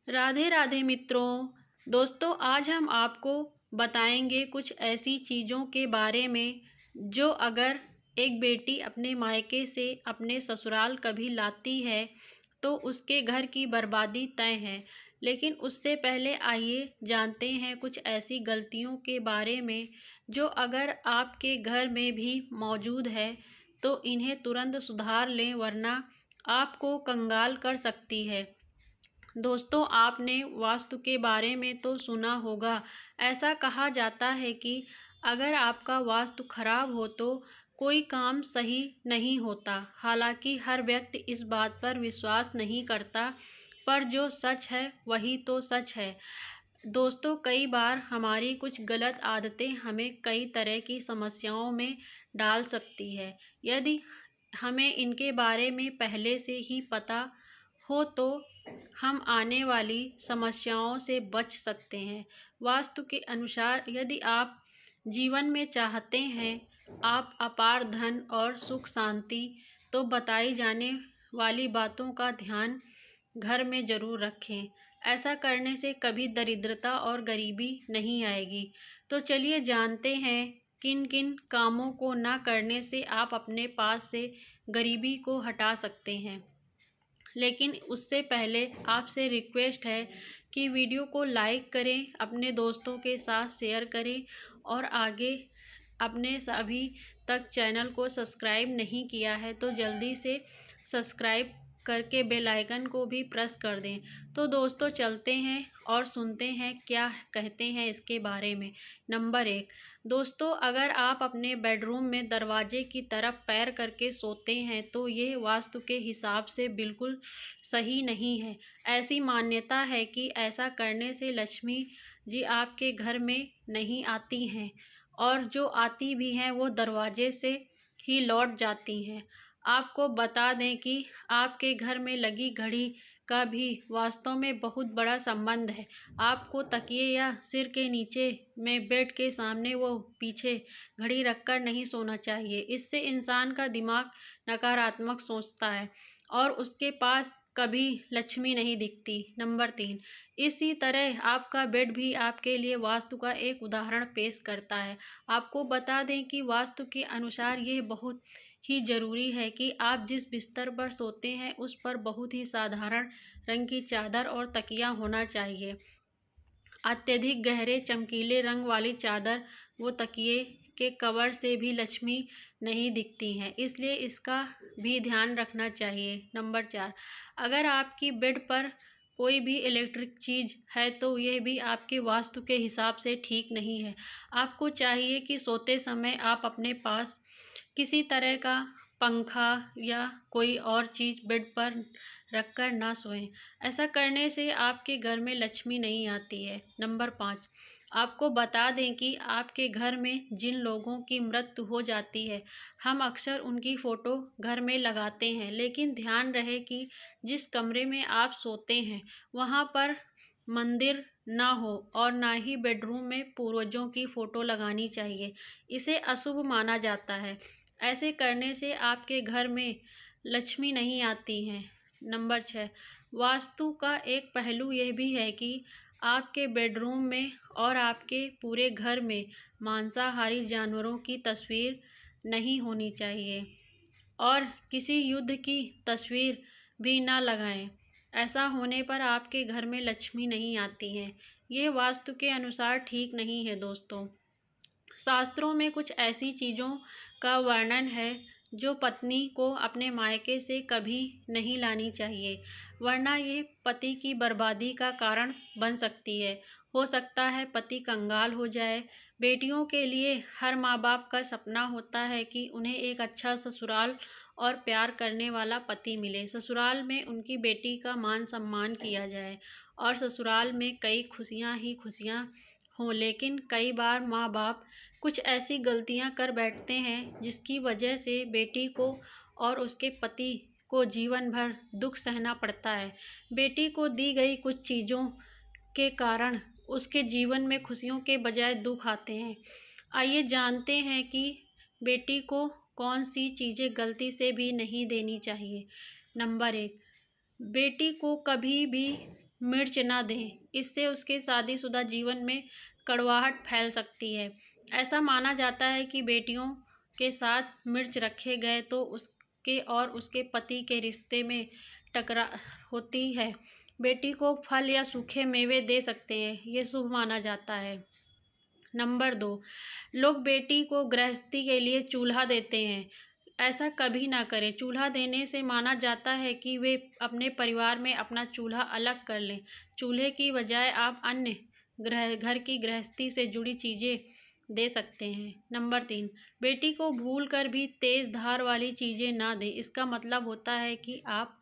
राधे राधे मित्रों। दोस्तों, आज हम आपको बताएंगे कुछ ऐसी चीज़ों के बारे में जो अगर एक बेटी अपने मायके से अपने ससुराल कभी लाती है तो उसके घर की बर्बादी तय है। लेकिन उससे पहले आइए जानते हैं कुछ ऐसी गलतियों के बारे में जो अगर आपके घर में भी मौजूद है तो इन्हें तुरंत सुधार लें, वरना आपको कंगाल कर सकती है। दोस्तों, आपने वास्तु के बारे में तो सुना होगा। ऐसा कहा जाता है कि अगर आपका वास्तु खराब हो तो कोई काम सही नहीं होता। हालांकि हर व्यक्ति इस बात पर विश्वास नहीं करता, पर जो सच है वही तो सच है। दोस्तों, कई बार हमारी कुछ गलत आदतें हमें कई तरह की समस्याओं में डाल सकती है। यदि हमें इनके बारे में पहले से ही पता हो तो हम आने वाली समस्याओं से बच सकते हैं। वास्तु के अनुसार यदि आप जीवन में चाहते हैं आप अपार धन और सुख शांति, तो बताई जाने वाली बातों का ध्यान घर में ज़रूर रखें। ऐसा करने से कभी दरिद्रता और गरीबी नहीं आएगी। तो चलिए जानते हैं किन किन कामों को ना करने से आप अपने पास से गरीबी को हटा सकते हैं। लेकिन उससे पहले आपसे रिक्वेस्ट है कि वीडियो को लाइक करें, अपने दोस्तों के साथ शेयर करें और आगे अपने अभी तक चैनल को सब्सक्राइब नहीं किया है तो जल्दी से सब्सक्राइब करके बेल आइकन को भी प्रेस कर दें। तो दोस्तों, चलते हैं और सुनते हैं क्या कहते हैं इसके बारे में। नंबर 1। दोस्तों, अगर आप अपने बेडरूम में दरवाजे की तरफ पैर करके सोते हैं तो ये वास्तु के हिसाब से बिल्कुल सही नहीं है। ऐसी मान्यता है कि ऐसा करने से लक्ष्मी जी आपके घर में नहीं आती हैं, और जो आती भी हैं वो दरवाजे से ही लौट जाती हैं। आपको बता दें कि आपके घर में लगी घड़ी का भी वास्तव में बहुत बड़ा संबंध है। आपको तकिए या सिर के नीचे में बेड के सामने वो पीछे घड़ी रखकर नहीं सोना चाहिए। इससे इंसान का दिमाग नकारात्मक सोचता है और उसके पास कभी लक्ष्मी नहीं दिखती। नंबर 3। इसी तरह आपका बेड भी आपके लिए वास्तु का एक उदाहरण पेश करता है। आपको बता दें कि वास्तु के अनुसार यह बहुत ही ज़रूरी है कि आप जिस बिस्तर पर सोते हैं उस पर बहुत ही साधारण रंग की चादर और तकिया होना चाहिए। अत्यधिक गहरे चमकीले रंग वाली चादर वो तकिए के कवर से भी लक्ष्मी नहीं दिखती हैं, इसलिए इसका भी ध्यान रखना चाहिए। नंबर 4। अगर आपकी बेड पर कोई भी इलेक्ट्रिक चीज़ है तो यह भी आपके वास्तु के हिसाब से ठीक नहीं है। आपको चाहिए कि सोते समय आप अपने पास किसी तरह का पंखा या कोई और चीज़ बेड पर रखकर ना सोएं। ऐसा करने से आपके घर में लक्ष्मी नहीं आती है। नंबर 5। आपको बता दें कि आपके घर में जिन लोगों की मृत्यु हो जाती है हम अक्सर उनकी फ़ोटो घर में लगाते हैं, लेकिन ध्यान रहे कि जिस कमरे में आप सोते हैं वहाँ पर मंदिर ना हो और ना ही बेडरूम में पूर्वजों की फ़ोटो लगानी चाहिए। इसे अशुभ माना जाता है। ऐसे करने से आपके घर में लक्ष्मी नहीं आती हैं। नंबर 6। वास्तु का एक पहलू यह भी है कि आपके बेडरूम में और आपके पूरे घर में मांसाहारी जानवरों की तस्वीर नहीं होनी चाहिए और किसी युद्ध की तस्वीर भी ना लगाएं। ऐसा होने पर आपके घर में लक्ष्मी नहीं आती हैं। यह वास्तु के अनुसार ठीक नहीं है। दोस्तों, शास्त्रों में कुछ ऐसी चीज़ों का वर्णन है जो पत्नी को अपने मायके से कभी नहीं लानी चाहिए, वरना ये पति की बर्बादी का कारण बन सकती है। हो सकता है पति कंगाल हो जाए। बेटियों के लिए हर माँ बाप का सपना होता है कि उन्हें एक अच्छा ससुराल और प्यार करने वाला पति मिले। ससुराल में उनकी बेटी का मान सम्मान किया जाए और ससुराल में कई खुशियाँ ही खुशियाँ हों। लेकिन कई बार माँ बाप कुछ ऐसी गलतियां कर बैठते हैं जिसकी वजह से बेटी को और उसके पति को जीवन भर दुख सहना पड़ता है। बेटी को दी गई कुछ चीज़ों के कारण उसके जीवन में खुशियों के बजाय दुख आते हैं। आइए जानते हैं कि बेटी को कौन सी चीज़ें गलती से भी नहीं देनी चाहिए। नंबर 1। बेटी को कभी भी मिर्च ना दें, इससे उसके शादीशुदा जीवन में कड़वाहट फैल सकती है। ऐसा माना जाता है कि बेटियों के साथ मिर्च रखे गए तो उसके और उसके पति के रिश्ते में टकरा होती है। बेटी को फल या सूखे मेवे दे सकते हैं, ये शुभ माना जाता है। नंबर 2, लोग बेटी को गृहस्थी के लिए चूल्हा देते हैं। ऐसा कभी ना करें। चूल्हा देने से माना जाता है कि वे अपने परिवार में अपना चूल्हा अलग कर लें। चूल्हे की बजाय आप अन्य घर की गृहस्थी से जुड़ी चीज़ें दे सकते हैं। नंबर 3, बेटी को भूल कर भी तेज़ धार वाली चीज़ें ना दें। इसका मतलब होता है कि आप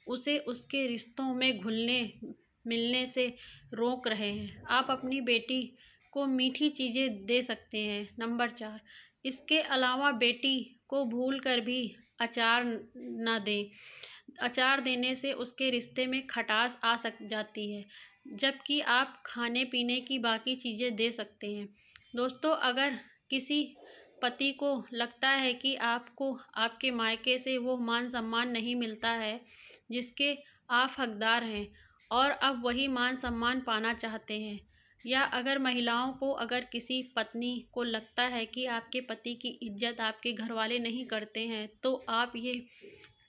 उसे उसके रिश्तों में घुलने मिलने से रोक रहे हैं। आप अपनी बेटी को मीठी चीज़ें दे सकते हैं। नंबर 4, इसके अलावा बेटी को भूल कर भी अचार ना दें। अचार देने से उसके रिश्ते में खटास आ जाती है, जबकि आप खाने पीने की बाकी चीज़ें दे सकते हैं। दोस्तों, अगर किसी पति को लगता है कि आपको आपके मायके से वो मान सम्मान नहीं मिलता है जिसके आप हकदार हैं, और अब वही मान सम्मान पाना चाहते हैं, या अगर महिलाओं को अगर किसी पत्नी को लगता है कि आपके पति की इज्जत आपके घर वाले नहीं करते हैं, तो आप ये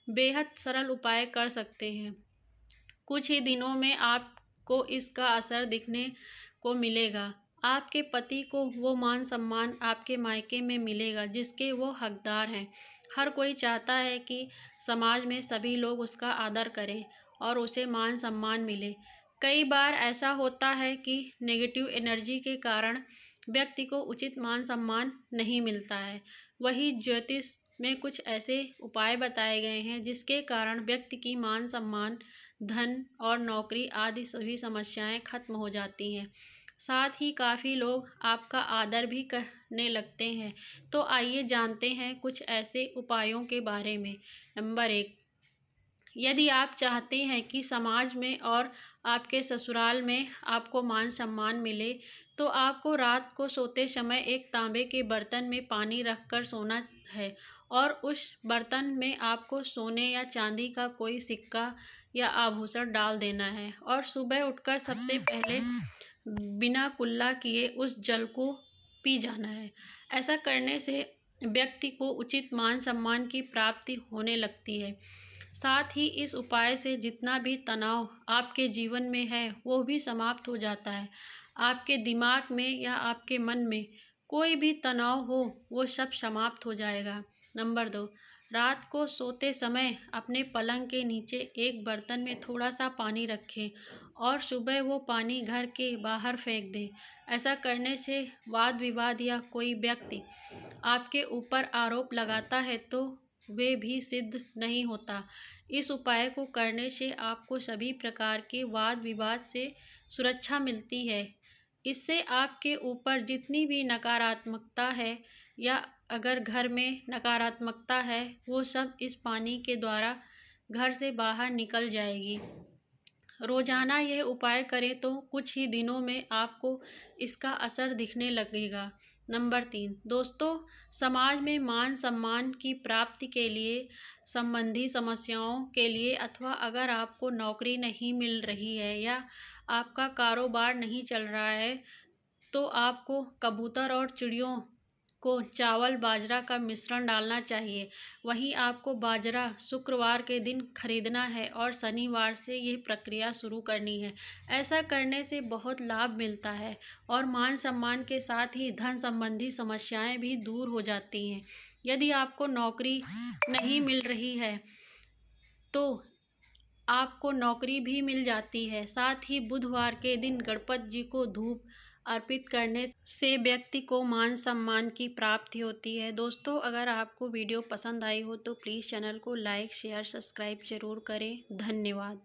बेहद सरल उपाय कर सकते हैं। कुछ ही दिनों में आपको इसका असर दिखने को मिलेगा। आपके पति को वो मान सम्मान आपके मायके में मिलेगा जिसके वो हकदार हैं। हर कोई चाहता है कि समाज में सभी लोग उसका आदर करें और उसे मान सम्मान मिले। कई बार ऐसा होता है कि नेगेटिव एनर्जी के कारण व्यक्ति को उचित मान सम्मान नहीं मिलता है। वही ज्योतिष में कुछ ऐसे उपाय बताए गए हैं जिसके कारण व्यक्ति की मान सम्मान, धन और नौकरी आदि सभी समस्याएं खत्म हो जाती हैं। साथ ही काफ़ी लोग आपका आदर भी करने लगते हैं। तो आइए जानते हैं कुछ ऐसे उपायों के बारे में। नंबर 1, यदि आप चाहते हैं कि समाज में और आपके ससुराल में आपको मान सम्मान मिले, तो आपको रात को सोते समय एक तांबे के बर्तन में पानी रखकर सोना है, और उस बर्तन में आपको सोने या चांदी का कोई सिक्का या आभूषण डाल देना है, और सुबह उठकर सबसे पहले बिना कुल्ला किए उस जल को पी जाना है। ऐसा करने से व्यक्ति को उचित मान सम्मान की प्राप्ति होने लगती है। साथ ही इस उपाय से जितना भी तनाव आपके जीवन में है वो भी समाप्त हो जाता है। आपके दिमाग में या आपके मन में कोई भी तनाव हो वो सब समाप्त हो जाएगा। नंबर 2, रात को सोते समय अपने पलंग के नीचे एक बर्तन में थोड़ा सा पानी रखें और सुबह वो पानी घर के बाहर फेंक दें। ऐसा करने से वाद विवाद या कोई व्यक्ति आपके ऊपर आरोप लगाता है तो वे भी सिद्ध नहीं होता। इस उपाय को करने से आपको सभी प्रकार के वाद विवाद से सुरक्षा मिलती है। इससे आपके ऊपर जितनी भी नकारात्मकता है या अगर घर में नकारात्मकता है वो सब इस पानी के द्वारा घर से बाहर निकल जाएगी। रोजाना यह उपाय करें तो कुछ ही दिनों में आपको इसका असर दिखने लगेगा। नंबर 3, दोस्तों, समाज में मान सम्मान की प्राप्ति के लिए संबंधी समस्याओं के लिए, अथवा अगर आपको नौकरी नहीं मिल रही है या आपका कारोबार नहीं चल रहा है, तो आपको कबूतर और चिड़ियों को चावल बाजरा का मिश्रण डालना चाहिए। वहीं आपको बाजरा शुक्रवार के दिन खरीदना है और शनिवार से ये प्रक्रिया शुरू करनी है। ऐसा करने से बहुत लाभ मिलता है और मान सम्मान के साथ ही धन संबंधी समस्याएं भी दूर हो जाती हैं। यदि आपको नौकरी नहीं मिल रही है तो आपको नौकरी भी मिल जाती है। साथ ही बुधवार के दिन गणपति जी को धूप अर्पित करने से व्यक्ति को मान सम्मान की प्राप्ति होती है। दोस्तों, अगर आपको वीडियो पसंद आई हो तो प्लीज़ चैनल को लाइक शेयर सब्सक्राइब ज़रूर करें। धन्यवाद।